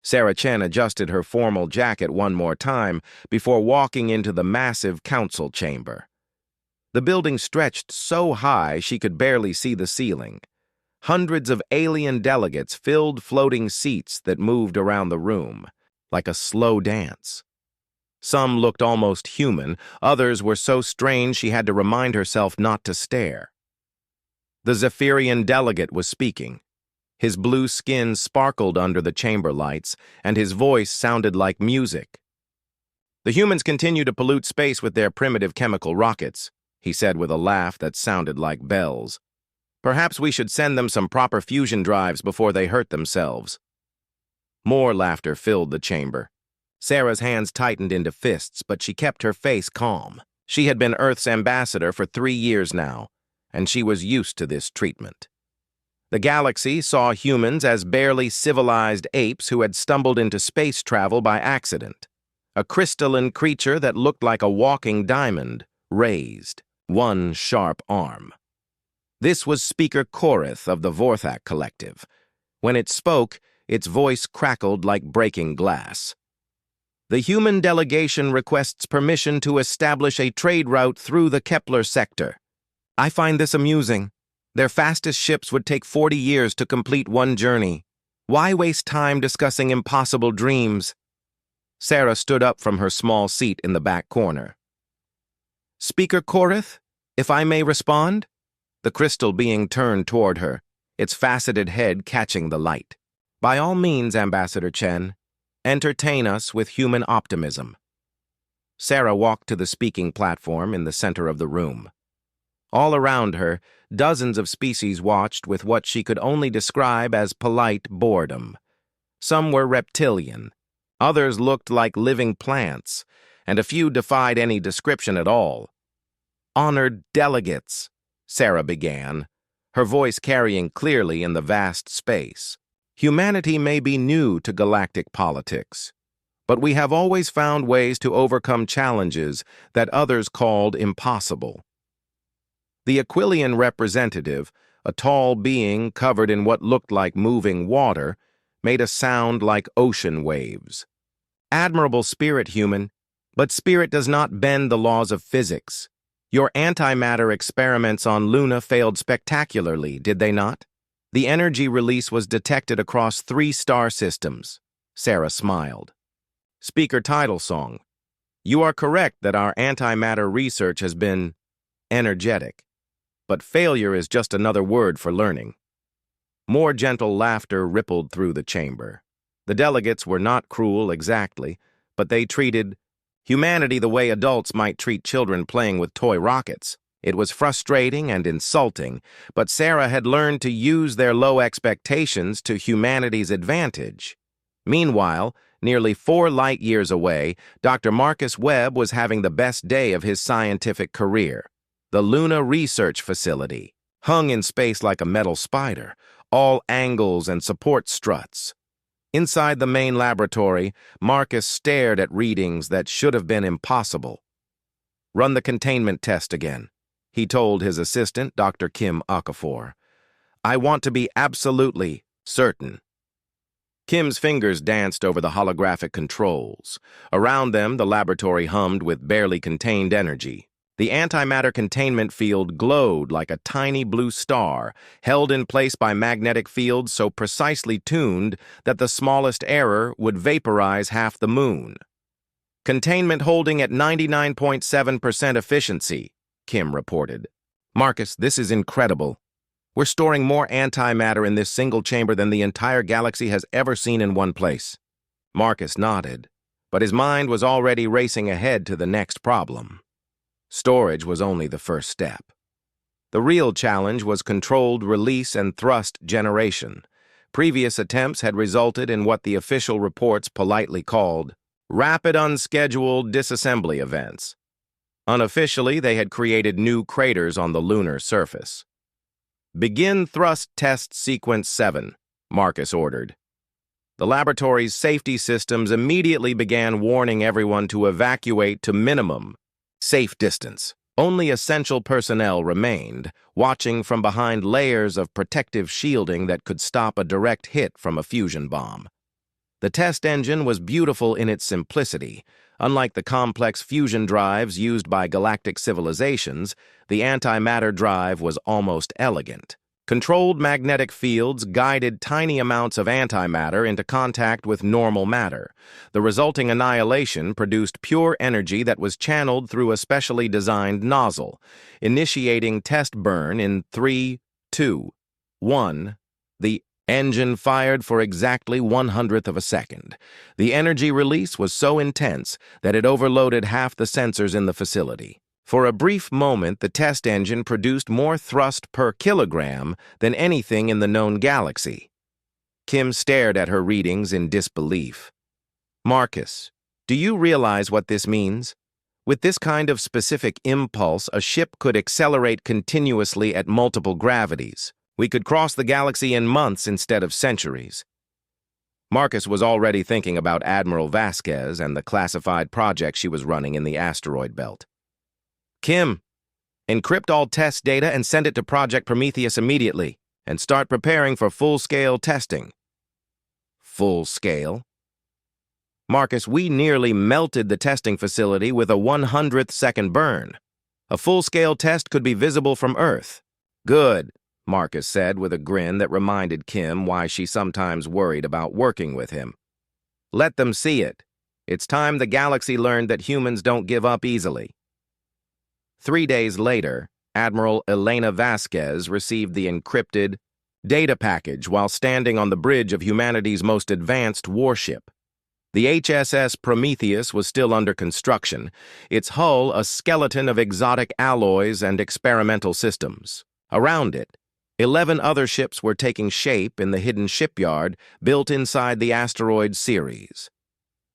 Sarah Chen adjusted her formal jacket one more time before walking into the massive council chamber. The building stretched so high she could barely see the ceiling. Hundreds of alien delegates filled floating seats that moved around the room, like a slow dance. Some looked almost human, others were so strange she had to remind herself not to stare. The Zephyrian delegate was speaking. His blue skin sparkled under the chamber lights, and his voice sounded like music. "The humans continue to pollute space with their primitive chemical rockets," he said with a laugh that sounded like bells. "Perhaps we should send them some proper fusion drives before they hurt themselves." More laughter filled the chamber. Sarah's hands tightened into fists, but she kept her face calm. She had been Earth's ambassador for 3 years now, and she was used to this treatment. The galaxy saw humans as barely civilized apes who had stumbled into space travel by accident. A crystalline creature that looked like a walking diamond, raised, one sharp arm. This was Speaker Korith of the Vorthak Collective. When it spoke, its voice crackled like breaking glass. "The human delegation requests permission to establish a trade route through the Kepler sector. I find this amusing. Their fastest ships would take 40 years to complete one journey. Why waste time discussing impossible dreams?" Sarah stood up from her small seat in the back corner. "Speaker Korith, if I may respond?" The crystal being turned toward her, its faceted head catching the light. "By all means, Ambassador Chen, entertain us with human optimism." Sarah walked to the speaking platform in the center of the room. All around her, dozens of species watched with what she could only describe as polite boredom. Some were reptilian, others looked like living plants, and a few defied any description at all. "Honored delegates," Sarah began, her voice carrying clearly in the vast space. "Humanity may be new to galactic politics, but we have always found ways to overcome challenges that others called impossible." The Aquilian representative, a tall being covered in what looked like moving water, made a sound like ocean waves. "Admirable spirit, human, but spirit does not bend the laws of physics. Your antimatter experiments on Luna failed spectacularly, did they not? The energy release was detected across 3 star systems." Sarah smiled. Speaker Title Song. "You are correct that our antimatter research has been energetic. But failure is just another word for learning." More gentle laughter rippled through the chamber. The delegates were not cruel exactly, but they treated humanity the way adults might treat children playing with toy rockets. It was frustrating and insulting, but Sarah had learned to use their low expectations to humanity's advantage. Meanwhile, nearly 4 light years away, Dr. Marcus Webb was having the best day of his scientific career. The Luna Research Facility, hung in space like a metal spider, all angles and support struts. Inside the main laboratory, Marcus stared at readings that should have been impossible. "Run the containment test again," he told his assistant, Dr. Kim Okafor. "I want to be absolutely certain." Kim's fingers danced over the holographic controls. Around them, the laboratory hummed with barely contained energy. The antimatter containment field glowed like a tiny blue star, held in place by magnetic fields so precisely tuned that the smallest error would vaporize half the moon. "Containment holding at 99.7% efficiency," Kim reported. "Marcus, this is incredible. We're storing more antimatter in this single chamber than the entire galaxy has ever seen in one place." Marcus nodded, but his mind was already racing ahead to the next problem. Storage was only the first step. The real challenge was controlled release and thrust generation. Previous attempts had resulted in what the official reports politely called rapid unscheduled disassembly events. Unofficially, they had created new craters on the lunar surface. "Begin thrust test sequence 7, Marcus ordered. The laboratory's safety systems immediately began warning everyone to evacuate to minimum safe distance. Only essential personnel remained, watching from behind layers of protective shielding that could stop a direct hit from a fusion bomb. The test engine was beautiful in its simplicity. Unlike the complex fusion drives used by galactic civilizations, the antimatter drive was almost elegant. Controlled magnetic fields guided tiny amounts of antimatter into contact with normal matter. The resulting annihilation produced pure energy that was channeled through a specially designed nozzle, initiating test burn in 3, 2, 1. The engine fired for exactly 1/100th of a second. The energy release was so intense that it overloaded half the sensors in the facility. For a brief moment, the test engine produced more thrust per kilogram than anything in the known galaxy. Kim stared at her readings in disbelief. "Marcus, do you realize what this means? With this kind of specific impulse, a ship could accelerate continuously at multiple gravities. We could cross the galaxy in months instead of centuries." Marcus was already thinking about Admiral Vasquez and the classified project she was running in the asteroid belt. "Kim, encrypt all test data and send it to Project Prometheus immediately, and start preparing for full-scale testing." "Full-scale?" "Marcus, we nearly melted the testing facility with a 1/100th second burn. A full-scale test could be visible from Earth." "Good," Marcus said with a grin that reminded Kim why she sometimes worried about working with him. "Let them see it. It's time the galaxy learned that humans don't give up easily." 3 days later, Admiral Elena Vasquez received the encrypted data package while standing on the bridge of humanity's most advanced warship. The HSS Prometheus was still under construction, its hull a skeleton of exotic alloys and experimental systems. Around it, 11 other ships were taking shape in the hidden shipyard built inside the asteroid Ceres.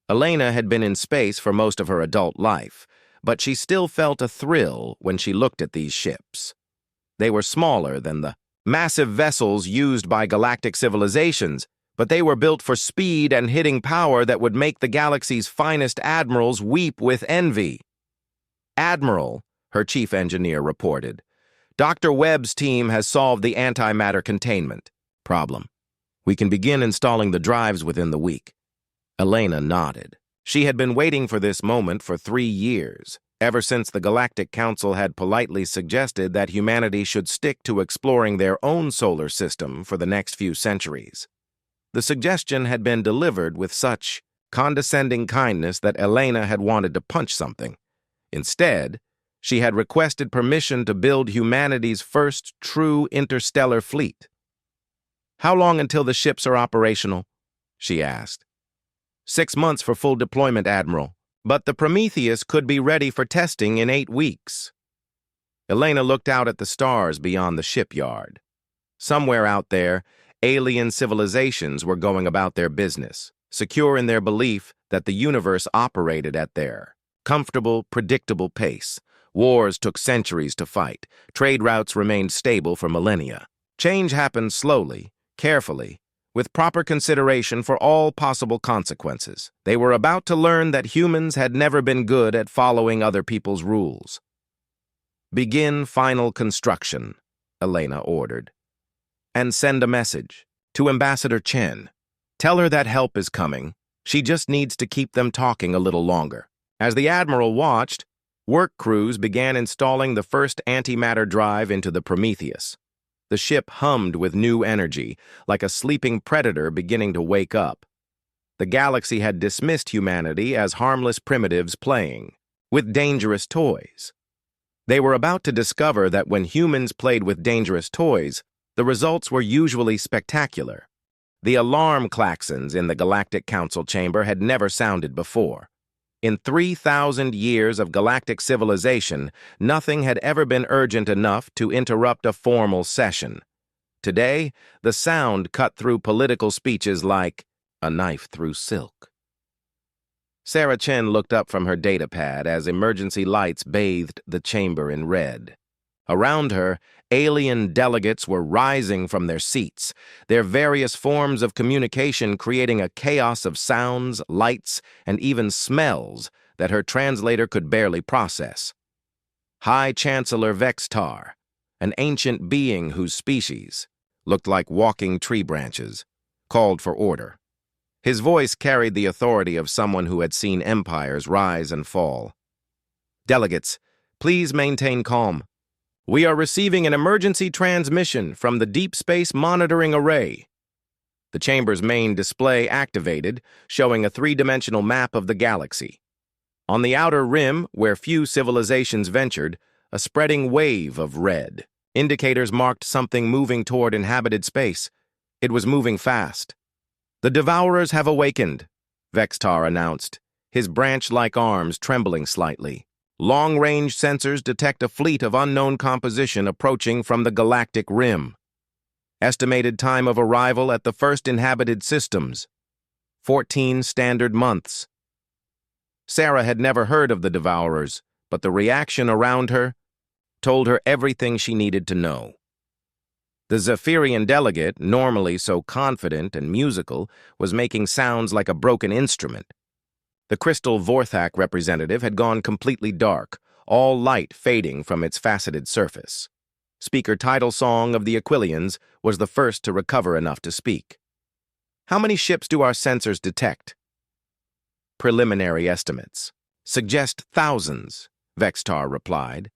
Elena had been in space for most of her adult life, but she still felt a thrill when she looked at these ships. They were smaller than the massive vessels used by galactic civilizations, but they were built for speed and hitting power that would make the galaxy's finest admirals weep with envy. "Admiral," her chief engineer reported, "Dr. Webb's team has solved the antimatter containment problem. We can begin installing the drives within the week." Elena nodded. She had been waiting for this moment for 3 years, ever since the Galactic Council had politely suggested that humanity should stick to exploring their own solar system for the next few centuries. The suggestion had been delivered with such condescending kindness that Elena had wanted to punch something. Instead, she had requested permission to build humanity's first true interstellar fleet. "How long until the ships are operational?" she asked. 6 months for full deployment, Admiral, but the Prometheus could be ready for testing in 8 weeks. Elena looked out at the stars beyond the shipyard. Somewhere out there, alien civilizations were going about their business, secure in their belief that the universe operated at their comfortable, predictable pace. Wars took centuries to fight. Trade routes remained stable for millennia. Change happened slowly, carefully, with proper consideration for all possible consequences. They were about to learn that humans had never been good at following other people's rules. "Begin final construction," Elena ordered. "And send a message to Ambassador Chen. Tell her that help is coming. She just needs to keep them talking a little longer." As the Admiral watched, work crews began installing the first antimatter drive into the Prometheus. The ship hummed with new energy, like a sleeping predator beginning to wake up. The galaxy had dismissed humanity as harmless primitives playing with dangerous toys. They were about to discover that when humans played with dangerous toys, the results were usually spectacular. The alarm klaxons in the Galactic Council chamber had never sounded before. In 3,000 years of galactic civilization, nothing had ever been urgent enough to interrupt a formal session. Today, the sound cut through political speeches like a knife through silk. Sarah Chen looked up from her datapad as emergency lights bathed the chamber in red. Around her, alien delegates were rising from their seats, their various forms of communication creating a chaos of sounds, lights, and even smells that her translator could barely process. High Chancellor Vextar, an ancient being whose species looked like walking tree branches, called for order. His voice carried the authority of someone who had seen empires rise and fall. "Delegates, please maintain calm. We are receiving an emergency transmission from the Deep Space Monitoring Array." The chamber's main display activated, showing a three-dimensional map of the galaxy. On the outer rim, where few civilizations ventured, a spreading wave of red. Indicators marked something moving toward inhabited space. It was moving fast. "The Devourers have awakened," Vextar announced, his branch-like arms trembling slightly. "Long-range sensors detect a fleet of unknown composition approaching from the galactic rim. Estimated time of arrival at the first inhabited systems, 14 standard months." Sarah had never heard of the Devourers, but the reaction around her told her everything she needed to know. The Zephyrian delegate, normally so confident and musical, was making sounds like a broken instrument. The crystal Vorthak representative had gone completely dark, all light fading from its faceted surface. Speaker Title Song of the Aquilians was the first to recover enough to speak. "How many ships do our sensors detect?" "Preliminary estimates suggest thousands," Vextar replied.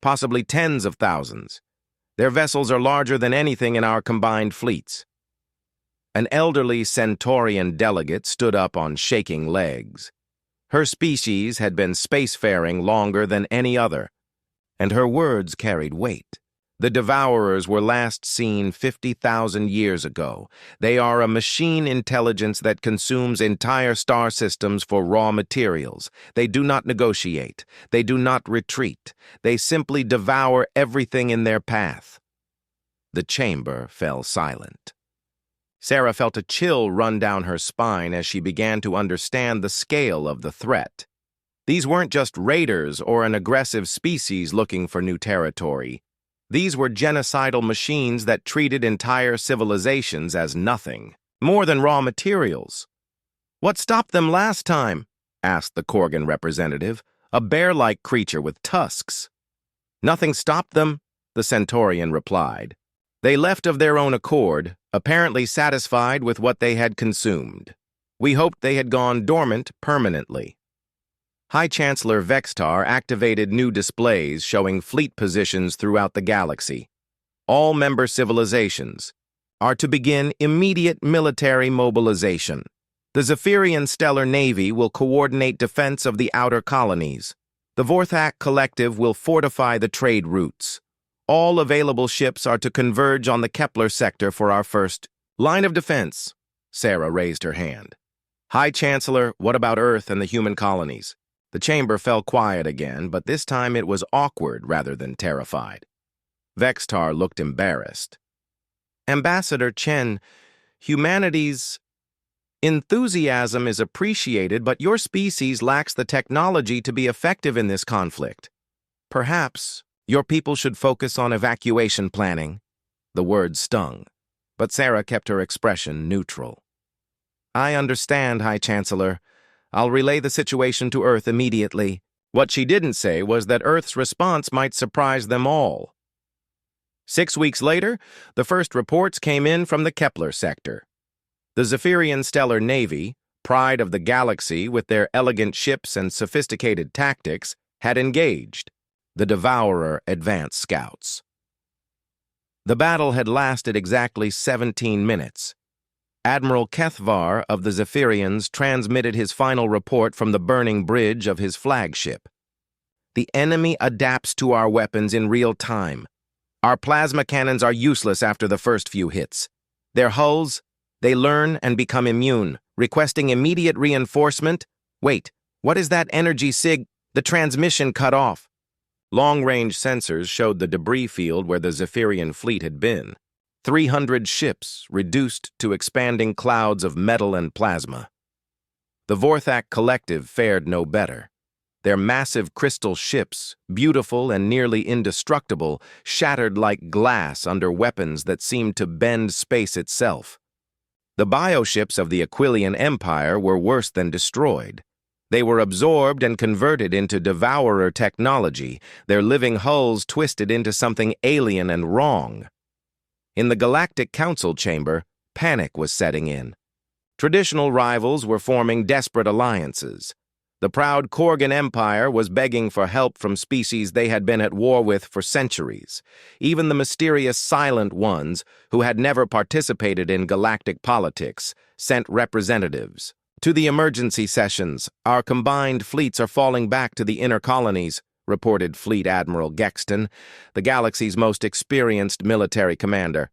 "Possibly tens of thousands. Their vessels are larger than anything in our combined fleets." An elderly Centaurian delegate stood up on shaking legs. Her species had been spacefaring longer than any other, and her words carried weight. "The Devourers were last seen 50,000 years ago. They are a machine intelligence that consumes entire star systems for raw materials. They do not negotiate. They do not retreat. They simply devour everything in their path." The chamber fell silent. Sarah felt a chill run down her spine as she began to understand the scale of the threat. These weren't just raiders or an aggressive species looking for new territory. These were genocidal machines that treated entire civilizations as nothing, more than raw materials. "What stopped them last time?" asked the Korgan representative, a bear-like creature with tusks. "Nothing stopped them," the Centaurian replied. "They left of their own accord, apparently satisfied with what they had consumed. We hoped they had gone dormant permanently." High Chancellor Vextar activated new displays showing fleet positions throughout the galaxy. All member civilizations are to begin immediate military mobilization. The Zephyrian Stellar Navy will coordinate defense of the outer colonies. The Vorthak Collective will fortify the trade routes. All available ships are to converge on the Kepler sector for our first line of defense. Sarah raised her hand. "High Chancellor, what about Earth and the human colonies?" The chamber fell quiet again, but this time it was awkward rather than terrified. Vextar looked embarrassed. "Ambassador Chen, humanity's enthusiasm is appreciated, but your species lacks the technology to be effective in this conflict. Perhaps your people should focus on evacuation planning." The words stung, but Sarah kept her expression neutral. "I understand, High Chancellor. I'll relay the situation to Earth immediately." What she didn't say was that Earth's response might surprise them all. 6 weeks later, the first reports came in from the Kepler sector. The Zephyrian Stellar Navy, pride of the galaxy with their elegant ships and sophisticated tactics, had engaged the Devourer advance scouts. The battle had lasted exactly 17 minutes. Admiral Kethvar of the Zephyrians transmitted his final report from the burning bridge of his flagship. "The enemy adapts to our weapons in real time. Our plasma cannons are useless after the first few hits. Their hulls, they learn and become immune, requesting immediate reinforcement. Wait, what is that energy sig? The transmission cut off." Long-range sensors showed the debris field where the Zephyrian fleet had been. 300 ships reduced to expanding clouds of metal and plasma. The Vorthak Collective fared no better. Their massive crystal ships, beautiful and nearly indestructible, shattered like glass under weapons that seemed to bend space itself. The bioships of the Aquilian Empire were worse than destroyed. They were absorbed and converted into devourer technology, their living hulls twisted into something alien and wrong. In the Galactic Council chamber, panic was setting in. Traditional rivals were forming desperate alliances. The proud Korgan Empire was begging for help from species they had been at war with for centuries. Even the mysterious Silent Ones, who had never participated in galactic politics, sent representatives. To the emergency sessions, our combined fleets are falling back to the inner colonies, reported Fleet Admiral Gexton, the galaxy's most experienced military commander.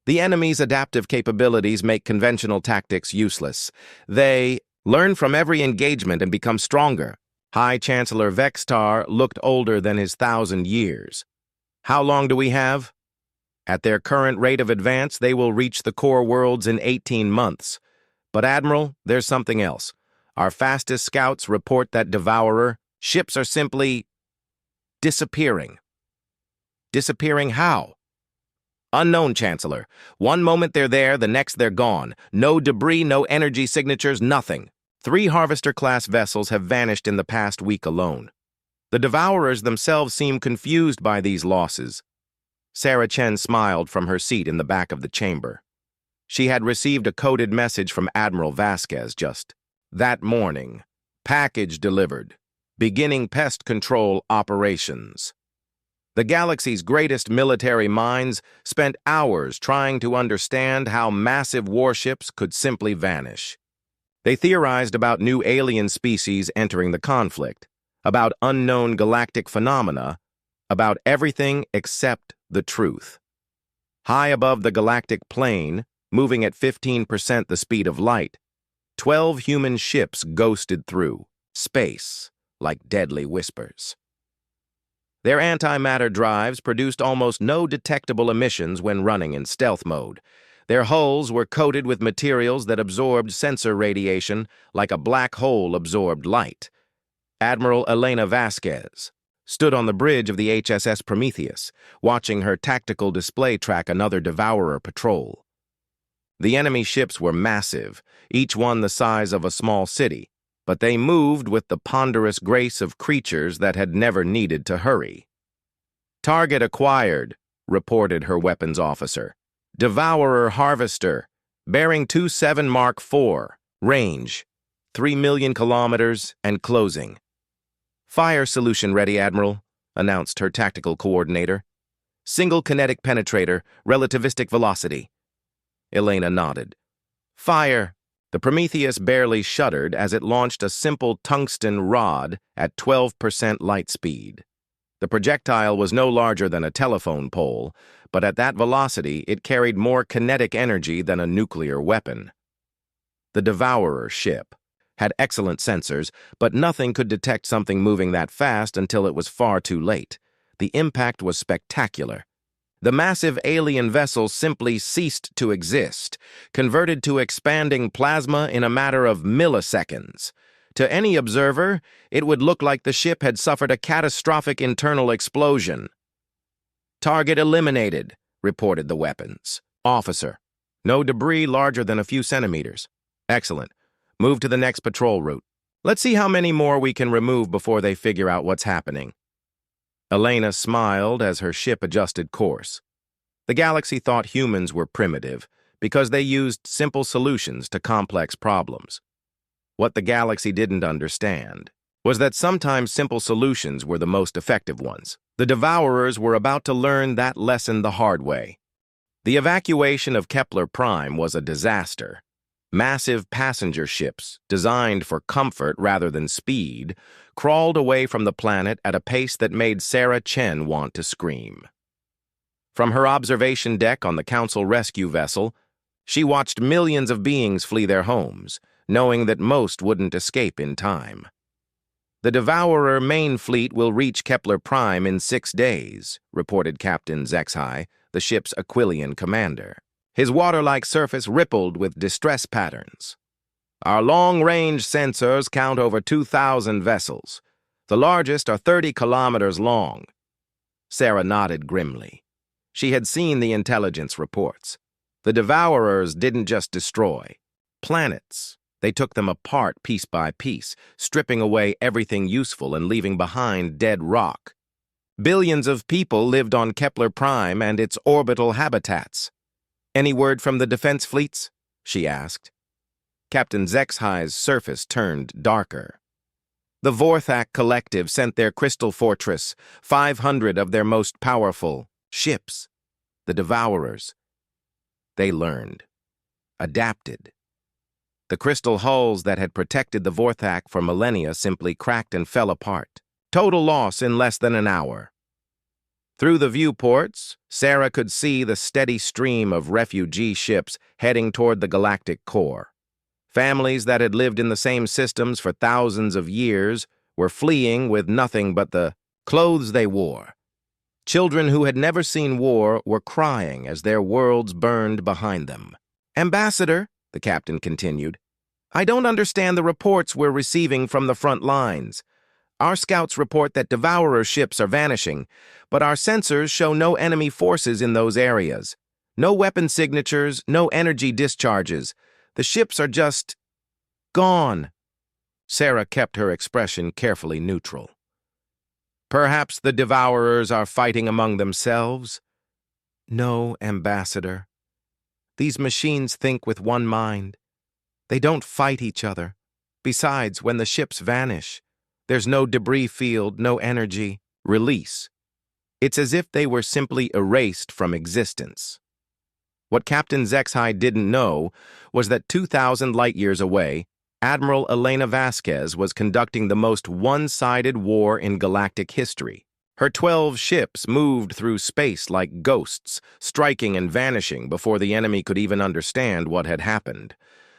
The enemy's adaptive capabilities make conventional tactics useless. They learn from every engagement and become stronger. High Chancellor Vextar looked older than his 1,000 years. How long do we have? At their current rate of advance, they will reach the core worlds in 18 months. But Admiral, there's something else. Our fastest scouts report that Devourer ships are simply disappearing. Disappearing how? Unknown, Chancellor. One moment they're there, the next they're gone. No debris, no energy signatures, nothing. 3 Harvester-class vessels have vanished in the past week alone. The Devourers themselves seem confused by these losses. Sarah Chen smiled from her seat in the back of the chamber. She had received a coded message from Admiral Vasquez just that morning. Package delivered. Beginning pest control operations. The galaxy's greatest military minds spent hours trying to understand how massive warships could simply vanish. They theorized about new alien species entering the conflict, about unknown galactic phenomena, about everything except the truth. High above the galactic plane, moving at 15% the speed of light, 12 human ships ghosted through space like deadly whispers. Their antimatter drives produced almost no detectable emissions when running in stealth mode. Their hulls were coated with materials that absorbed sensor radiation like a black hole absorbed light. Admiral Elena Vasquez stood on the bridge of the HSS Prometheus, watching her tactical display track another Devourer patrol. The enemy ships were massive, each one the size of a small city, but they moved with the ponderous grace of creatures that had never needed to hurry. Target acquired, reported her weapons officer. Devourer Harvester, bearing 27 Mark IV, range 3 million kilometers and closing. Fire solution ready, Admiral, announced her tactical coordinator. Single kinetic penetrator, relativistic velocity. Elena nodded. Fire! The Prometheus barely shuddered as it launched a simple tungsten rod at 12% light speed. The projectile was no larger than a telephone pole, but at that velocity it carried more kinetic energy than a nuclear weapon. The Devourer ship had excellent sensors, but nothing could detect something moving that fast until it was far too late. The impact was spectacular. The massive alien vessel simply ceased to exist, converted to expanding plasma in a matter of milliseconds. To any observer, it would look like the ship had suffered a catastrophic internal explosion. Target eliminated, reported the weapons officer. No debris larger than a few centimeters. Excellent. Move to the next patrol route. Let's see how many more we can remove before they figure out what's happening. Elena smiled as her ship adjusted course. The galaxy thought humans were primitive because they used simple solutions to complex problems. What the galaxy didn't understand was that sometimes simple solutions were the most effective ones. The Devourers were about to learn that lesson the hard way. The evacuation of Kepler Prime was a disaster. Massive passenger ships, designed for comfort rather than speed, crawled away from the planet at a pace that made Sarah Chen want to scream. From her observation deck on the Council rescue vessel, she watched millions of beings flee their homes, knowing that most wouldn't escape in time. The Devourer main fleet will reach Kepler Prime in 6 days, reported Captain Zexhai, the ship's Aquilian commander. His water-like surface rippled with distress patterns. Our long-range sensors count over 2,000 vessels. The largest are 30 kilometers long. Sarah nodded grimly. She had seen the intelligence reports. The Devourers didn't just destroy planets. They took them apart piece by piece, stripping away everything useful and leaving behind dead rock. Billions of people lived on Kepler Prime and its orbital habitats. Any word from the defense fleets? She asked. Captain Zexhi's surface turned darker. The Vorthak Collective sent their crystal fortress, 500 of their most powerful ships, the Devourers. They learned, adapted. The crystal hulls that had protected the Vorthak for millennia simply cracked and fell apart. Total loss in less than an hour. Through the viewports, Sarah could see the steady stream of refugee ships heading toward the galactic core. Families that had lived in the same systems for thousands of years were fleeing with nothing but the clothes they wore. Children who had never seen war were crying as their worlds burned behind them. "Ambassador," the captain continued, "I don't understand the reports we're receiving from the front lines. Our scouts report that Devourer ships are vanishing, but our sensors show no enemy forces in those areas. No weapon signatures, no energy discharges. The ships are just gone." Sarah kept her expression carefully neutral. "Perhaps the Devourers are fighting among themselves?" "No, Ambassador. These machines think with one mind. They don't fight each other. Besides, when the ships vanish, there's no debris field, no energy. Release. It's as if they were simply erased from existence." What Captain Zexhi didn't know was that 2,000 light-years away, Admiral Elena Vasquez was conducting the most one-sided war in galactic history. Her 12 ships moved through space like ghosts, striking and vanishing before the enemy could even understand what had happened.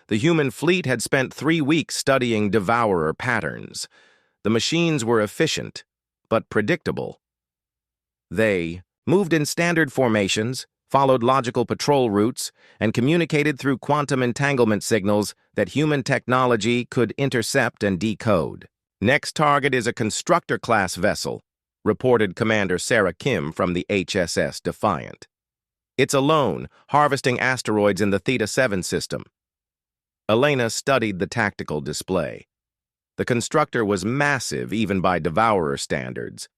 The human fleet had spent 3 weeks studying Devourer patterns. The machines were efficient, but predictable. They moved in standard formations, followed logical patrol routes, and communicated through quantum entanglement signals that human technology could intercept and decode. "Next target is a constructor-class vessel," reported Commander Sarah Kim from the HSS Defiant. "It's alone, harvesting asteroids in the Theta 7 system." Elena studied the tactical display. The constructor was massive even by Devourer standards.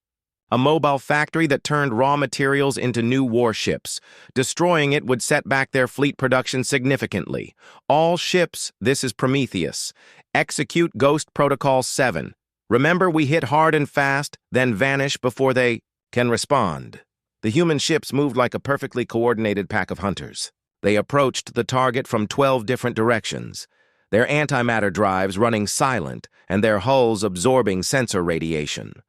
A mobile factory that turned raw materials into new warships. Destroying it would set back their fleet production significantly. "All ships, this is Prometheus. Execute Ghost Protocol 7. Remember, we hit hard and fast, then vanish before they can respond." The human ships moved like a perfectly coordinated pack of hunters. They approached the target from 12 different directions, their antimatter drives running silent and their hulls absorbing sensor radiation.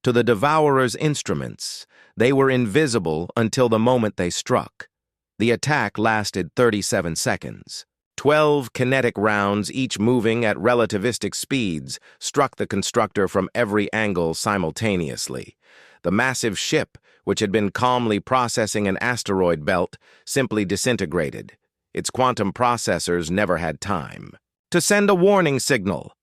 To the Devourer's instruments, they were invisible until the moment they struck. The attack lasted 37 seconds. 12 kinetic rounds, each moving at relativistic speeds, struck the constructor from every angle simultaneously. The massive ship, which had been calmly processing an asteroid belt, simply disintegrated. Its quantum processors never had time to send a warning signal.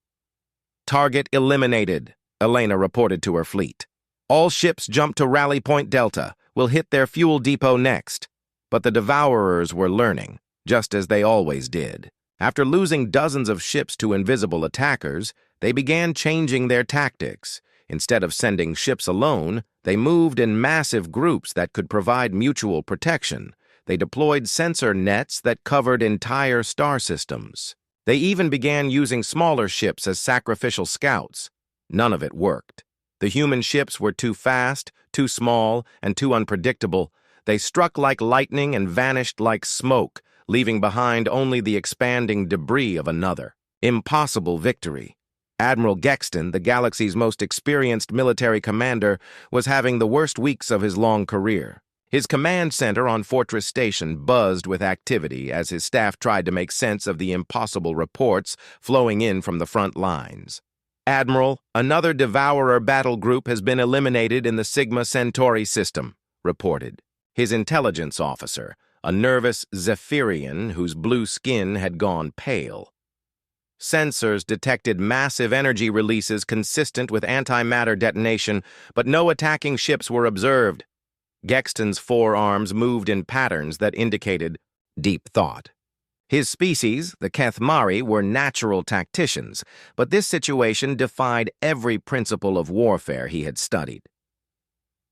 "Target eliminated," Elena reported to her fleet. "All ships jump to Rally Point Delta. We'll hit their fuel depot next." But the Devourers were learning, just as they always did. After losing dozens of ships to invisible attackers, they began changing their tactics. Instead of sending ships alone, they moved in massive groups that could provide mutual protection. They deployed sensor nets that covered entire star systems. They even began using smaller ships as sacrificial scouts. None of it worked. The human ships were too fast, too small, and too unpredictable. They struck like lightning and vanished like smoke, leaving behind only the expanding debris of another. Impossible victory. Admiral Gexton, the galaxy's most experienced military commander, was having the worst weeks of his long career. His command center on Fortress Station buzzed with activity as his staff tried to make sense of the impossible reports flowing in from the front lines. "Admiral, another Devourer battle group has been eliminated in the Sigma Centauri system," reported. His intelligence officer, a nervous Zephyrian whose blue skin had gone pale. Sensors detected massive energy releases consistent with antimatter detonation, but no attacking ships were observed. Gexton's forearms moved in patterns that indicated deep thought. His species, the Kethmari, were natural tacticians, but this situation defied every principle of warfare he had studied.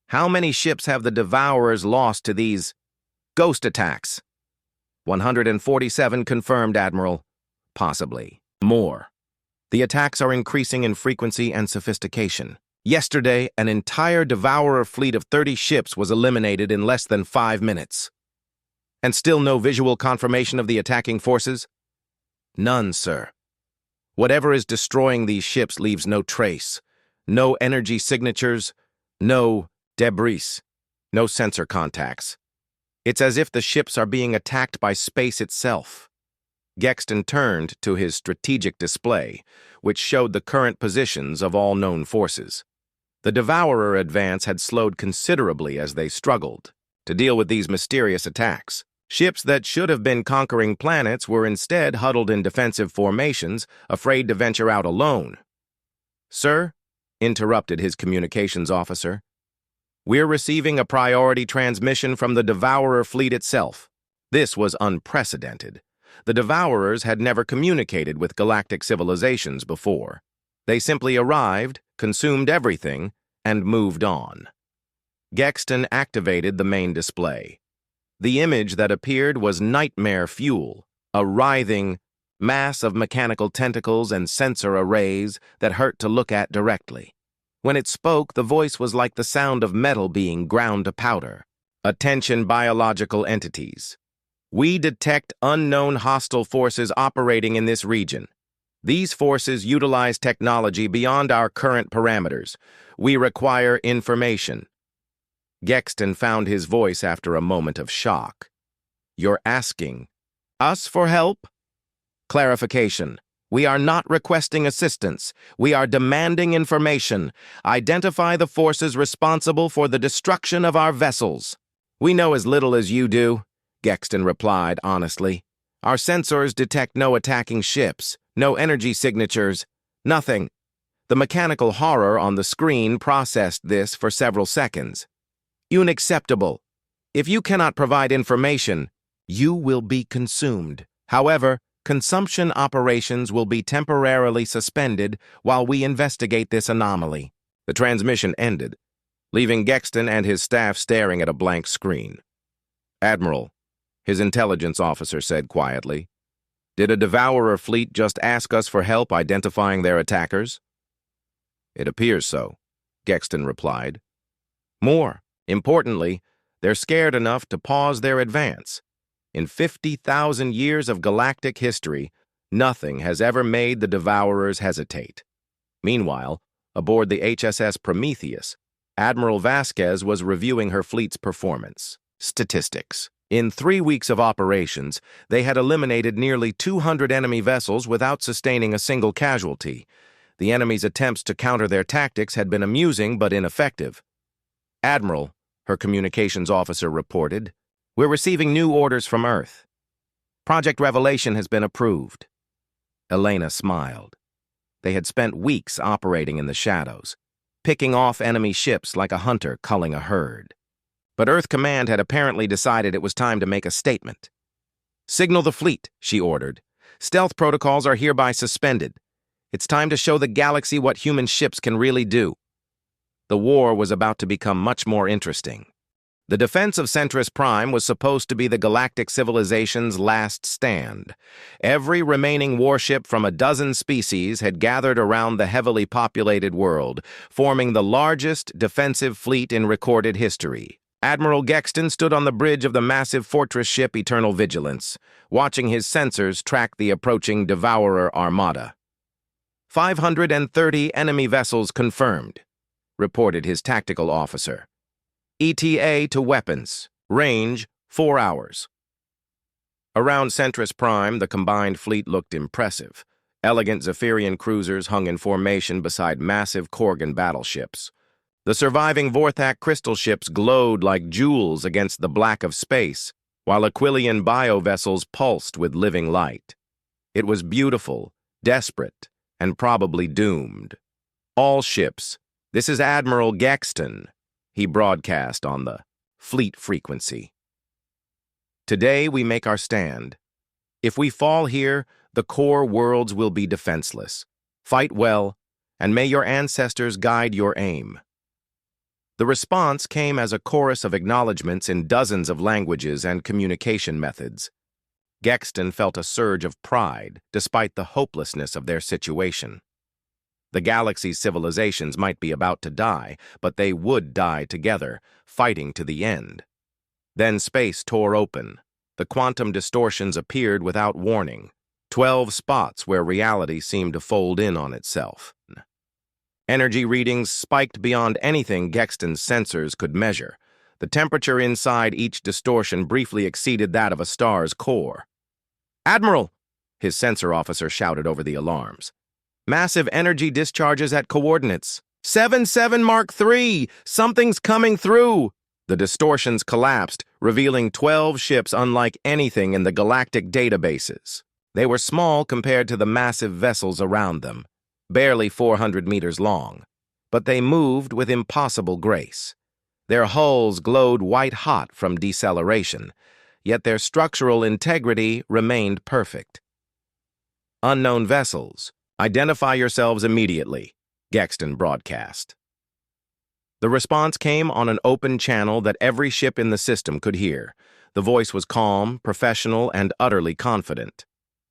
"How many ships have the Devourers lost to these ghost attacks?" 147 confirmed, Admiral. possibly. More. The attacks are increasing in frequency and sophistication. Yesterday, an entire Devourer fleet of 30 ships was eliminated in less than 5 minutes. And still no visual confirmation of the attacking forces? None, sir. Whatever is destroying these ships leaves no trace, no energy signatures, no debris, no sensor contacts. It's as if the ships are being attacked by space itself. Gexton turned to his strategic display, which showed the current positions of all known forces. The Devourer advance had slowed considerably as they struggled to deal with these mysterious attacks. Ships that should have been conquering planets were instead huddled in defensive formations, afraid to venture out alone. "Sir," interrupted his communications officer, "we're receiving a priority transmission from the Devourer fleet itself." This was unprecedented. The Devourers had never communicated with galactic civilizations before. They simply arrived, consumed everything, and moved on. Gexton activated the main display. The image that appeared was nightmare fuel, a writhing mass of mechanical tentacles and sensor arrays that hurt to look at directly. When it spoke, the voice was like the sound of metal being ground to powder. "Attention, biological entities. We detect unknown hostile forces operating in this region. These forces utilize technology beyond our current parameters. We require information." Gexton found his voice after a moment of shock. "You're asking us for help?" Clarification. "We are not requesting assistance. We are demanding information. Identify the forces responsible for the destruction of our vessels." "We know as little as you do," Gexton replied honestly. "Our sensors detect no attacking ships, no energy signatures, nothing." The mechanical horror on the screen processed this for several seconds. "Unacceptable. If you cannot provide information, you will be consumed. However, consumption operations will be temporarily suspended while we investigate this anomaly." The transmission ended, leaving Gexton and his staff staring at a blank screen. "Admiral," his intelligence officer said quietly, "did a Devourer fleet just ask us for help identifying their attackers?" "It appears so," Gexton replied. "More importantly, they're scared enough to pause their advance. In 50,000 years of galactic history, nothing has ever made the Devourers hesitate." Meanwhile, aboard the HSS Prometheus, Admiral Vasquez was reviewing her fleet's performance. Statistics. In 3 weeks of operations, they had eliminated nearly 200 enemy vessels without sustaining a single casualty. The enemy's attempts to counter their tactics had been amusing but ineffective. "Admiral," her communications officer reported, "we're receiving new orders from Earth. Project Revelation has been approved." Elena smiled. They had spent weeks operating in the shadows, picking off enemy ships like a hunter culling a herd. But Earth Command had apparently decided it was time to make a statement. "Signal the fleet," she ordered. "Stealth protocols are hereby suspended. It's time to show the galaxy what human ships can really do." The war was about to become much more interesting. The defense of Centris Prime was supposed to be the galactic civilization's last stand. Every remaining warship from a dozen species had gathered around the heavily populated world, forming the largest defensive fleet in recorded history. Admiral Gexton stood on the bridge of the massive fortress ship Eternal Vigilance, watching his sensors track the approaching Devourer armada. 530 enemy vessels confirmed, reported his tactical officer. ETA to weapons. Range, 4 hours. Around Centris Prime, the combined fleet looked impressive. Elegant Zephyrian cruisers hung in formation beside massive Korgan battleships. The surviving Vorthak crystal ships glowed like jewels against the black of space, while Aquilian bio-vessels pulsed with living light. It was beautiful, desperate, and probably doomed. "All ships, this is Admiral Gexton," he broadcast on the fleet frequency. "Today we make our stand. If we fall here, the core worlds will be defenseless. Fight well, and may your ancestors guide your aim." The response came as a chorus of acknowledgments in dozens of languages and communication methods. Gexton felt a surge of pride despite the hopelessness of their situation. The galaxy's civilizations might be about to die, but they would die together, fighting to the end. Then space tore open. The quantum distortions appeared without warning, 12 spots where reality seemed to fold in on itself. Energy readings spiked beyond anything Gexton's sensors could measure. The temperature inside each distortion briefly exceeded that of a star's core. "Admiral!" his sensor officer shouted over the alarms. "Massive energy discharges at coordinates. 77 Mark III! Something's coming through!" The distortions collapsed, revealing 12 ships unlike anything in the galactic databases. They were small compared to the massive vessels around them, barely 400 meters long, but they moved with impossible grace. Their hulls glowed white-hot from deceleration, yet their structural integrity remained perfect. "Unknown vessels, identify yourselves immediately," Gexton broadcast. The response came on an open channel that every ship in the system could hear. The voice was calm, professional, and utterly confident.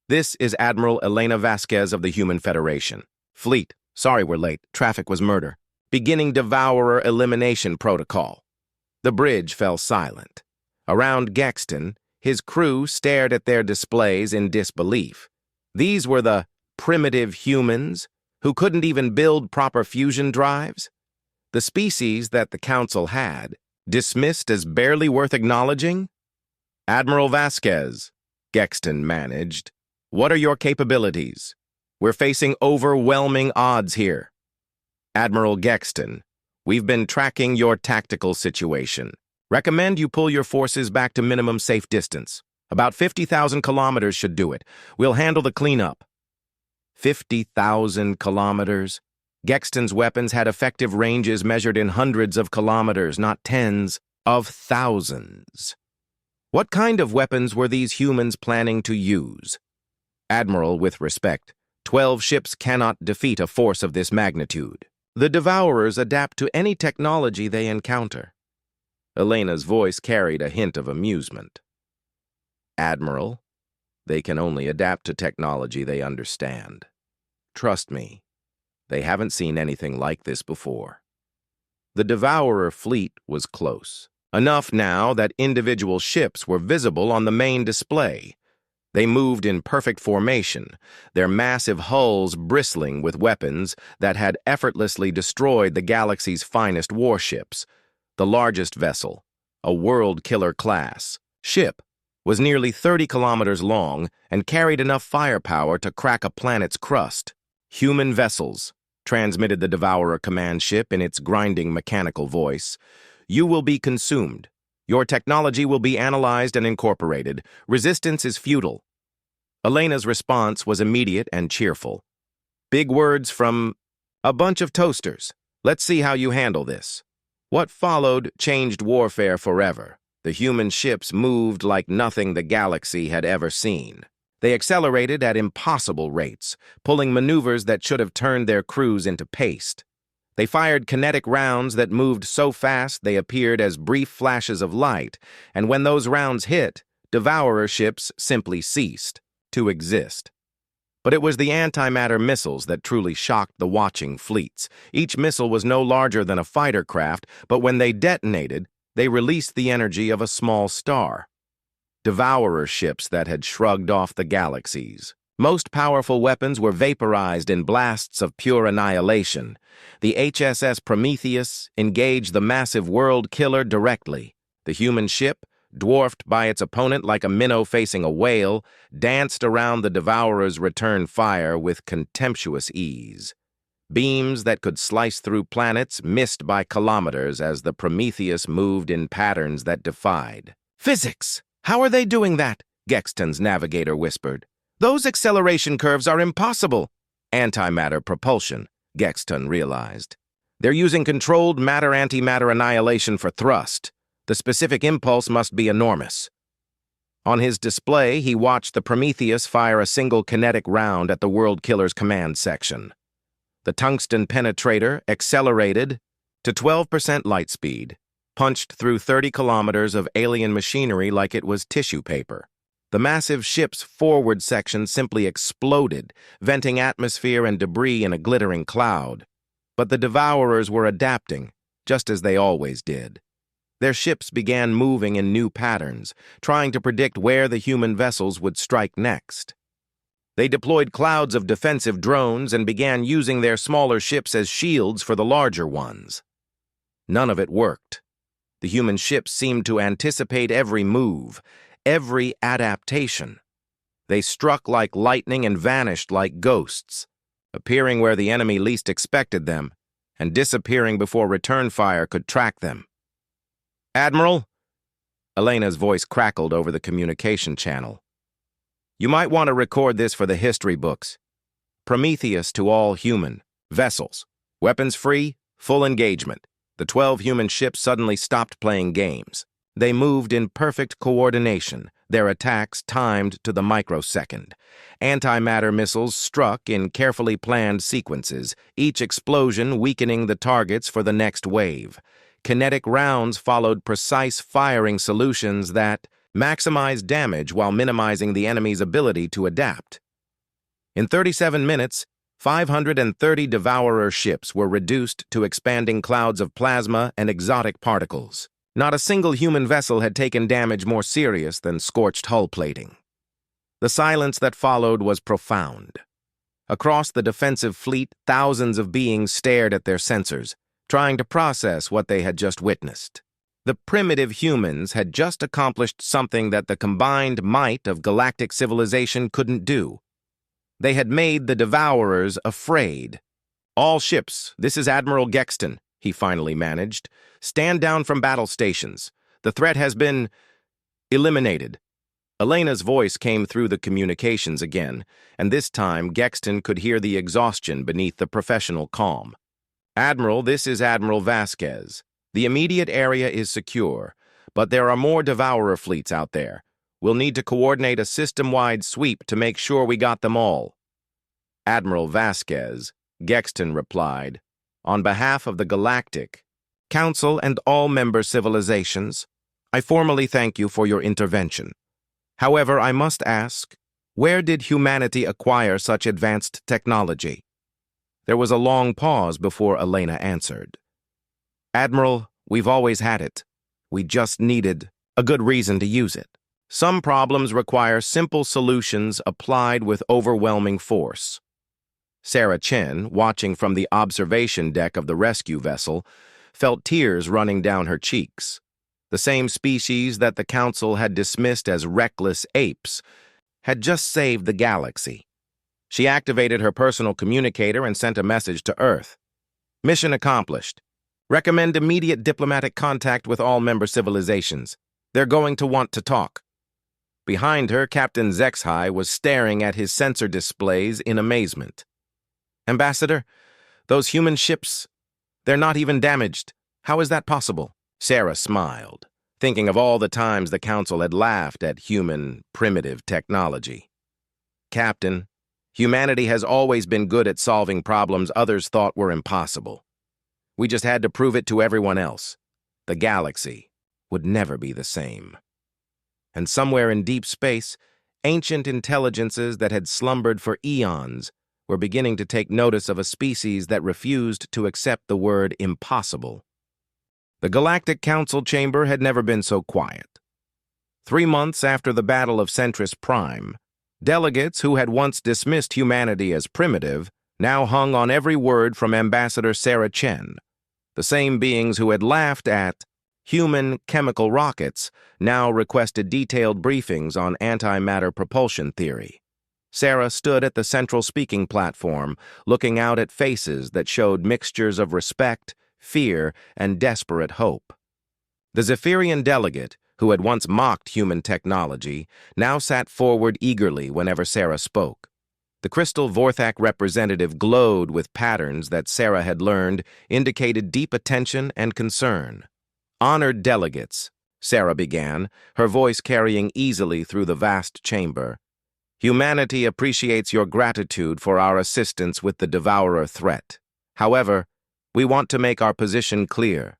"This is Admiral Elena Vasquez of the Human Federation. Fleet, sorry we're late. Traffic was murder. Beginning Devourer elimination protocol." The bridge fell silent. Around Gexton, his crew stared at their displays in disbelief. These were the primitive humans who couldn't even build proper fusion drives? The species that the Council had, dismissed as barely worth acknowledging? "Admiral Vasquez," Gexton managed, "what are your capabilities? We're facing overwhelming odds here." "Admiral Gexton, we've been tracking your tactical situation. Recommend you pull your forces back to minimum safe distance. About 50,000 kilometers should do it. We'll handle the cleanup." 50,000 kilometers? Gexton's weapons had effective ranges measured in hundreds of kilometers, not tens of thousands. What kind of weapons were these humans planning to use? "Admiral, with respect, 12 ships cannot defeat a force of this magnitude. The Devourers adapt to any technology they encounter." Elena's voice carried a hint of amusement. "Admiral, they can only adapt to technology they understand. Trust me, they haven't seen anything like this before." The Devourer fleet was close, enough now that individual ships were visible on the main display. They moved in perfect formation, their massive hulls bristling with weapons that had effortlessly destroyed the galaxy's finest warships. The largest vessel, a World Killer class ship, was nearly 30 kilometers long and carried enough firepower to crack a planet's crust. "Human vessels," transmitted the Devourer command ship in its grinding mechanical voice, "you will be consumed. Your technology will be analyzed and incorporated. Resistance is futile." Elena's response was immediate and cheerful. "Big words from a bunch of toasters. Let's see how you handle this." What followed changed warfare forever. The human ships moved like nothing the galaxy had ever seen. They accelerated at impossible rates, pulling maneuvers that should have turned their crews into paste. They fired kinetic rounds that moved so fast they appeared as brief flashes of light, and when those rounds hit, Devourer ships simply ceased to exist. But it was the antimatter missiles that truly shocked the watching fleets. Each missile was no larger than a fighter craft, but when they detonated, they released the energy of a small star. Devourer ships that had shrugged off the galaxies. Most powerful weapons were vaporized in blasts of pure annihilation. The HSS Prometheus engaged the massive World Killer directly. The human ship, dwarfed by its opponent like a minnow facing a whale, danced around the Devourer's return fire with contemptuous ease. Beams that could slice through planets missed by kilometers as the Prometheus moved in patterns that defied. "Physics! How are they doing that?" Gexton's navigator whispered. "Those acceleration curves are impossible." "Antimatter propulsion," Gexton realized. "They're using controlled matter-antimatter annihilation for thrust. The specific impulse must be enormous." On his display, he watched the Prometheus fire a single kinetic round at the World Killer's command section. The tungsten penetrator accelerated to 12% light speed, punched through 30 kilometers of alien machinery like it was tissue paper. The massive ship's forward section simply exploded, venting atmosphere and debris in a glittering cloud. But the Devourers were adapting, just as they always did. Their ships began moving in new patterns, trying to predict where the human vessels would strike next. They deployed clouds of defensive drones and began using their smaller ships as shields for the larger ones. None of it worked. The human ships seemed to anticipate every move, every adaptation. They struck like lightning and vanished like ghosts, appearing where the enemy least expected them, and disappearing before return fire could track them. "Admiral?" Elena's voice crackled over the communication channel. "You might want to record this for the history books. Prometheus to all human vessels. Weapons free, full engagement. The 12 human ships suddenly stopped playing games. They moved in perfect coordination, their attacks timed to the microsecond. Antimatter missiles struck in carefully planned sequences, each explosion weakening the targets for the next wave. Kinetic rounds followed precise firing solutions that maximized damage while minimizing the enemy's ability to adapt. In 37 minutes, 530 Devourer ships were reduced to expanding clouds of plasma and exotic particles. Not a single human vessel had taken damage more serious than scorched hull plating. The silence that followed was profound. Across the defensive fleet, thousands of beings stared at their sensors, trying to process what they had just witnessed. The primitive humans had just accomplished something that the combined might of galactic civilization couldn't do. They had made the Devourers afraid. "All ships, this is Admiral Gexton," he finally managed. "Stand down from battle stations. The threat has been eliminated." Elena's voice came through the communications again, and this time Gexton could hear the exhaustion beneath the professional calm. "Admiral, this is Admiral Vasquez. The immediate area is secure, but there are more Devourer fleets out there. We'll need to coordinate a system-wide sweep to make sure we got them all." "Admiral Vasquez," Gexton replied, "on behalf of the Galactic Council and all member civilizations, I formally thank you for your intervention. However, I must ask, where did humanity acquire such advanced technology?" There was a long pause before Elena answered. "Admiral, we've always had it. We just needed a good reason to use it. Some problems require simple solutions applied with overwhelming force." Sarah Chen, watching from the observation deck of the rescue vessel, felt tears running down her cheeks. The same species that the Council had dismissed as reckless apes had just saved the galaxy. She activated her personal communicator and sent a message to Earth. "Mission accomplished. Recommend immediate diplomatic contact with all member civilizations. They're going to want to talk." Behind her, Captain Zexhai was staring at his sensor displays in amazement. "Ambassador, those human ships, they're not even damaged. How is that possible?" Sarah smiled, thinking of all the times the Council had laughed at human, primitive technology. "Captain, humanity has always been good at solving problems others thought were impossible. We just had to prove it to everyone else. The galaxy would never be the same." And somewhere in deep space, ancient intelligences that had slumbered for eons were beginning to take notice of a species that refused to accept the word impossible. The Galactic Council chamber had never been so quiet. 3 months after the Battle of Centris Prime, delegates who had once dismissed humanity as primitive now hung on every word from Ambassador Sarah Chen. The same beings who had laughed at human chemical rockets now requested detailed briefings on antimatter propulsion theory. Sarah stood at the central speaking platform, looking out at faces that showed mixtures of respect, fear, and desperate hope. The Zephyrian delegate, who had once mocked human technology, now sat forward eagerly whenever Sarah spoke. The crystal Vorthak representative glowed with patterns that Sarah had learned indicated deep attention and concern. "Honored delegates," Sarah began, her voice carrying easily through the vast chamber. "Humanity appreciates your gratitude for our assistance with the Devourer threat. However, we want to make our position clear.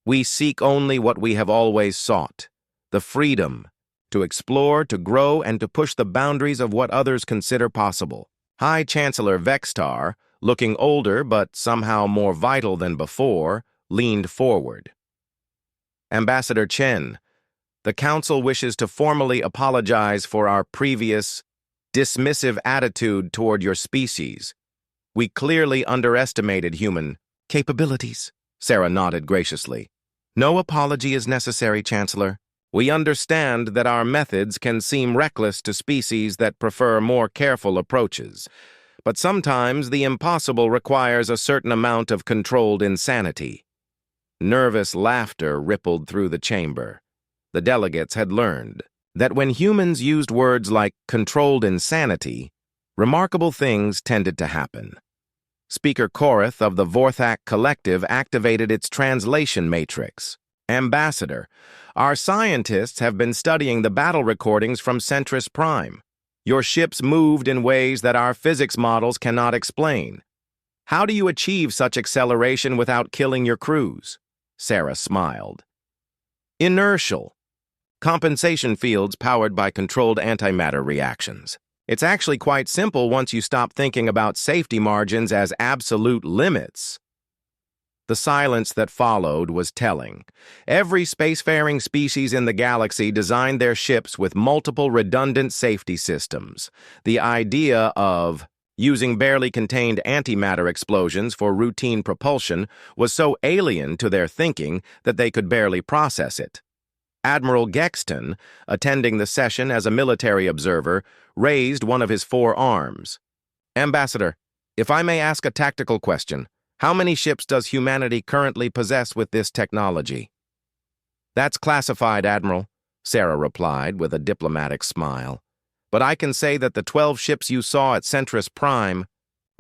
We seek only what we have always sought, the freedom, to explore, to grow, and to push the boundaries of what others consider possible. High Chancellor Vextar, looking older but somehow more vital than before, leaned forward. Ambassador Chen, the Council wishes to formally apologize for our previous dismissive attitude toward your species. We clearly underestimated human capabilities. Sarah nodded graciously. No apology is necessary, Chancellor. We understand that our methods can seem reckless to species that prefer more careful approaches, but sometimes the impossible requires a certain amount of controlled insanity. Nervous laughter rippled through the chamber. The delegates had learned that when humans used words like controlled insanity, remarkable things tended to happen. Speaker Korath of the Vorthak Collective activated its translation matrix. Ambassador, our scientists have been studying the battle recordings from Centris Prime. Your ships moved in ways that our physics models cannot explain. How do you achieve such acceleration without killing your crews? Sarah smiled. Inertial. Compensation fields powered by controlled antimatter reactions. It's actually quite simple once you stop thinking about safety margins as absolute limits. The silence that followed was telling. Every spacefaring species in the galaxy designed their ships with multiple redundant safety systems. The idea of using barely contained antimatter explosions for routine propulsion was so alien to their thinking that they could barely process it. Admiral Gexton, attending the session as a military observer, raised one of his 4 arms. Ambassador, if I may ask a tactical question, how many ships does humanity currently possess with this technology? That's classified, Admiral, Sarah replied with a diplomatic smile. But I can say that the 12 ships you saw at Centris Prime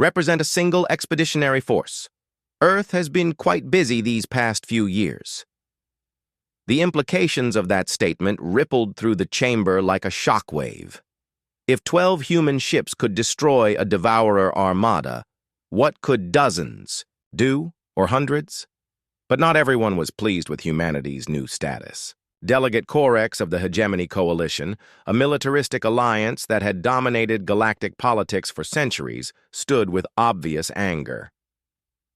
represent a single expeditionary force. Earth has been quite busy these past few years. The implications of that statement rippled through the chamber like a shockwave. If 12 human ships could destroy a Devourer armada, what could dozens do, or hundreds? But not everyone was pleased with humanity's new status. Delegate Korex of the Hegemony Coalition, a militaristic alliance that had dominated galactic politics for centuries, stood with obvious anger.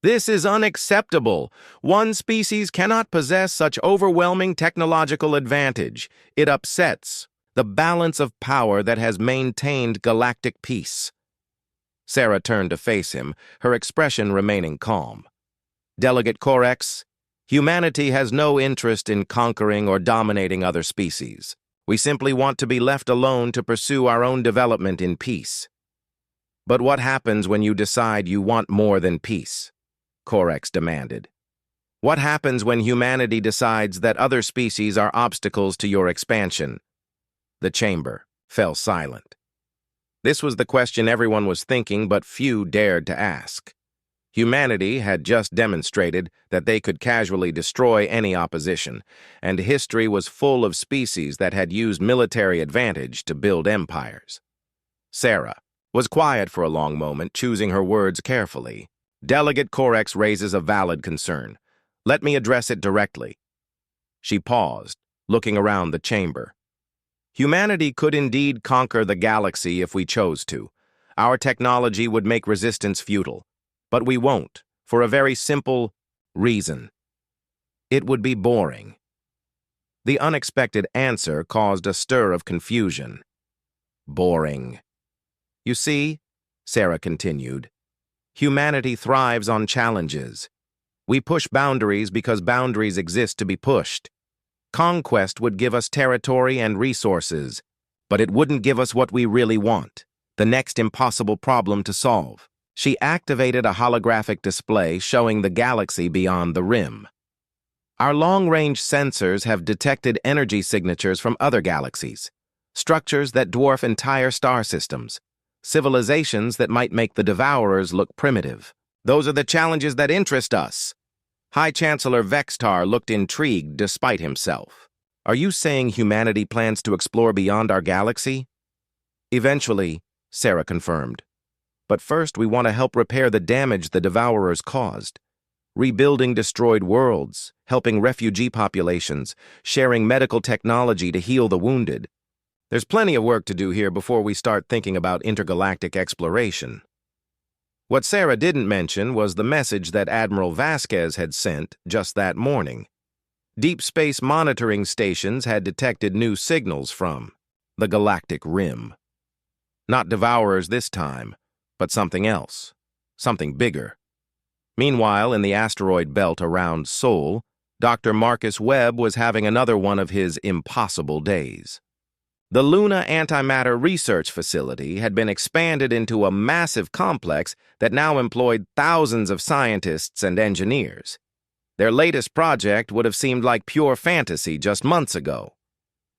This is unacceptable. One species cannot possess such overwhelming technological advantage. It upsets the balance of power that has maintained galactic peace. Sarah turned to face him, her expression remaining calm. Delegate Korex, humanity has no interest in conquering or dominating other species. We simply want to be left alone to pursue our own development in peace. But what happens when you decide you want more than peace? Korex demanded. What happens when humanity decides that other species are obstacles to your expansion? The chamber fell silent. This was the question everyone was thinking, but few dared to ask. Humanity had just demonstrated that they could casually destroy any opposition, and history was full of species that had used military advantage to build empires. Sarah was quiet for a long moment, choosing her words carefully. Delegate Korex raises a valid concern. Let me address it directly. She paused, looking around the chamber. Humanity could indeed conquer the galaxy if we chose to. Our technology would make resistance futile. But we won't, for a very simple reason. It would be boring. The unexpected answer caused a stir of confusion. Boring. You see, Sarah continued, humanity thrives on challenges. We push boundaries because boundaries exist to be pushed. Conquest would give us territory and resources, but it wouldn't give us what we really want, the next impossible problem to solve. She activated a holographic display showing the galaxy beyond the rim. Our long-range sensors have detected energy signatures from other galaxies, structures that dwarf entire star systems, civilizations that might make the Devourers look primitive. Those are the challenges that interest us. High Chancellor Vextar looked intrigued despite himself. Are you saying humanity plans to explore beyond our galaxy? Eventually, Sarah confirmed. But first we want to help repair the damage the Devourers caused. Rebuilding destroyed worlds, helping refugee populations, sharing medical technology to heal the wounded. There's plenty of work to do here before we start thinking about intergalactic exploration. What Sarah didn't mention was the message that Admiral Vasquez had sent just that morning. Deep space monitoring stations had detected new signals from the galactic rim. Not devourers this time, but something else, something bigger. Meanwhile, in the asteroid belt around Sol, Dr. Marcus Webb was having another one of his impossible days. The Luna Antimatter Research Facility had been expanded into a massive complex that now employed thousands of scientists and engineers. Their latest project would have seemed like pure fantasy just months ago.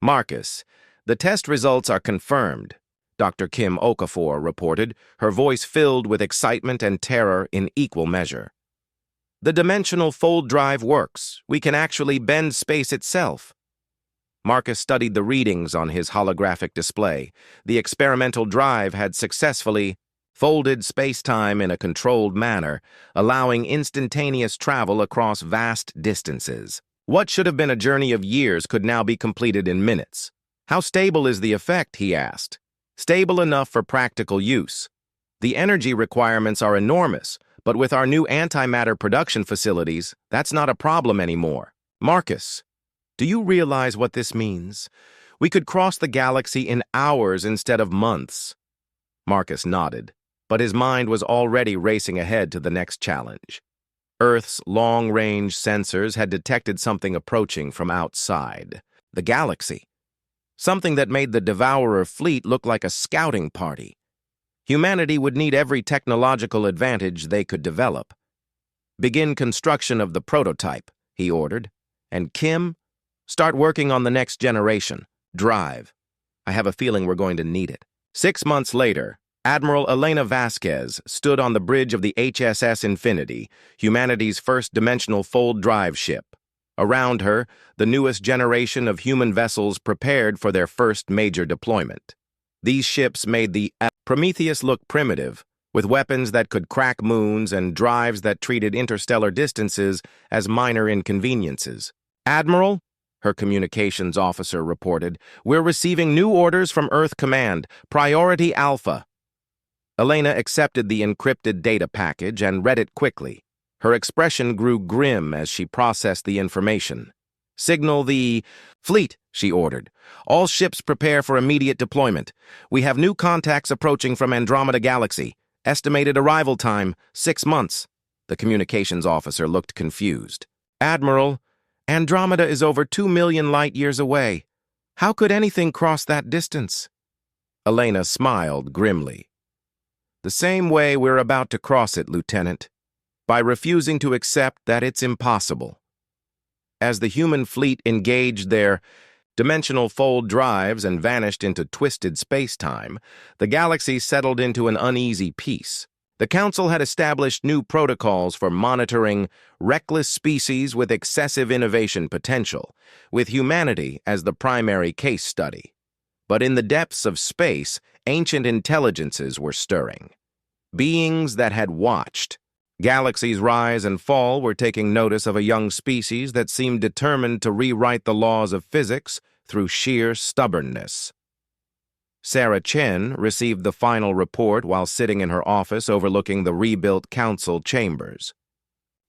"Marcus, the test results are confirmed," Dr. Kim Okafor reported, her voice filled with excitement and terror in equal measure. "The dimensional fold drive works. We can actually bend space itself." Marcus studied the readings on his holographic display. The experimental drive had successfully folded space-time in a controlled manner, allowing instantaneous travel across vast distances. What should have been a journey of years could now be completed in minutes. "How stable is the effect?" he asked. "Stable enough for practical use. The energy requirements are enormous, but with our new antimatter production facilities, that's not a problem anymore." "Marcus, do you realize what this means? We could cross the galaxy in hours instead of months." Marcus nodded, but his mind was already racing ahead to the next challenge. Earth's long-range sensors had detected something approaching from outside the galaxy. Something that made the Devourer fleet look like a scouting party. Humanity would need every technological advantage they could develop. "Begin construction of the prototype," he ordered. "And Kim, start working on the next generation. Drive. I have a feeling we're going to need it." 6 months later, Admiral Elena Vasquez stood on the bridge of the HSS Infinity, humanity's first dimensional fold drive ship. Around her, the newest generation of human vessels prepared for their first major deployment. These ships made the Prometheus look primitive, with weapons that could crack moons and drives that treated interstellar distances as minor inconveniences. "Admiral," her communications officer reported, "we're receiving new orders from Earth Command, Priority Alpha." Elena accepted the encrypted data package and read it quickly. Her expression grew grim as she processed the information. "Signal the fleet," she ordered. "All ships prepare for immediate deployment. We have new contacts approaching from Andromeda Galaxy. Estimated arrival time, 6 months. The communications officer looked confused. "Admiral, Andromeda is over 2 million light-years away. How could anything cross that distance?" Elena smiled grimly. "The same way we're about to cross it, Lieutenant, by refusing to accept that it's impossible." As the human fleet engaged their dimensional fold drives and vanished into twisted space-time, the galaxy settled into an uneasy peace. The Council had established new protocols for monitoring reckless species with excessive innovation potential, with humanity as the primary case study. But in the depths of space, ancient intelligences were stirring. Beings that had watched galaxies rise and fall were taking notice of a young species that seemed determined to rewrite the laws of physics through sheer stubbornness. Sarah Chen received the final report while sitting in her office overlooking the rebuilt council chambers.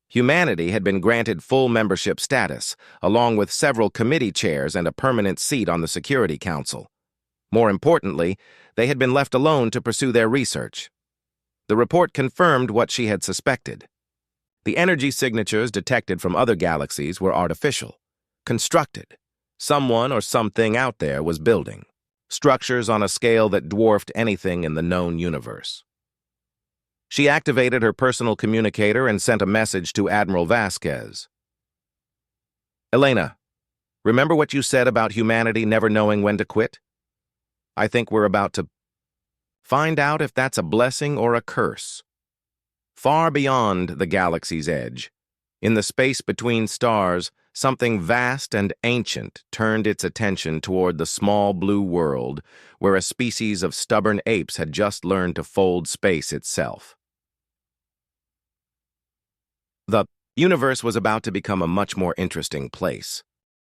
Humanity had been granted full membership status, along with several committee chairs and a permanent seat on the Security Council. More importantly, they had been left alone to pursue their research. The report confirmed what she had suspected. The energy signatures detected from other galaxies were artificial, constructed. Someone or something out there was building structures on a scale that dwarfed anything in the known universe. She activated her personal communicator and sent a message to Admiral Vasquez. "Elena, remember what you said about humanity never knowing when to quit? I think we're about to find out if that's a blessing or a curse." Far beyond the galaxy's edge, in the space between stars, something vast and ancient turned its attention toward the small blue world where a species of stubborn apes had just learned to fold space itself. The universe was about to become a much more interesting place.